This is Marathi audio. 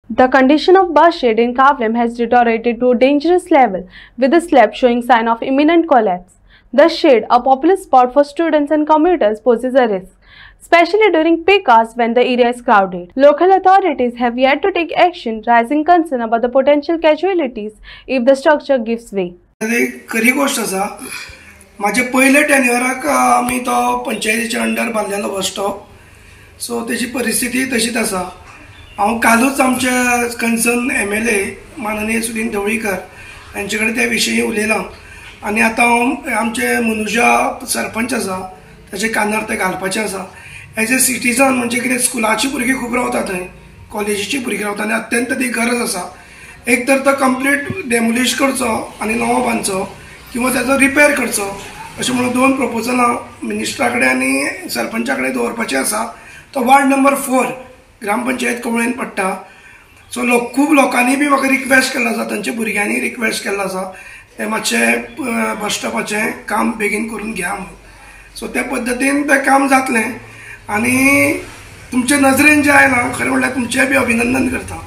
The condition of bus shed in Kavlem has deteriorated to a dangerous level, with the slab showing sign of imminent collapse. The shed, a popular spot for students and commuters, poses a risk, especially during peak hours when the area is crowded. Local authorities have yet to take action, raising concern about the potential casualties if the structure gives way. खरी गोष्ट आसा माझे पहिले टेन्युअराक आमी तो पंचायतीच्या अंडर बांदलेलो बस स्टॉप सो तेजी परिस्थिती तशीच आसा। हांव कालूच आमचे कन्सर्न MLA माननीय सुदीन ढवळीकर यांचे कडेन त्या विशयी उलयलां आनी आतां हांव आमचे मनुजा सरपंच आसा ताचे कानार ते घालपाचें आसा। एज ए सिटीजन म्हणजे कितें स्कुलाची भुरगीं खूब रावता थंय, कॉलेजीची भुरगीं रावता आनी अत्यंत ती गरज आसा। एक तर तो कंप्लीट डेमोलिश करचो आनी नवो बांदचो किंवा ताचो रिपेर करचो अशें म्हणून दोन प्रपोजलां मिनिस्टरा कडेन आनी सरपंचा कडेन दवरपाचें आसा। तो वार्ड नंबर 4 ग्रामपंचायत कवळेन पडटा। सो खूब लोकांनी बी म्हाका रिक्वेस्ट केल्लो आसा, तांच्या भुरग्यांनी रिक्वेस्ट केल्लो आसा ते मातशें बस स्टॉपाचें काम बेगीन करून घ्या म्हणून। सो त्या पद्दतीन तें काम जातलें आनी तुमचे नजरेन जें आयलां खरें म्हणल्यार तुमचें बी अभिनंदन करता।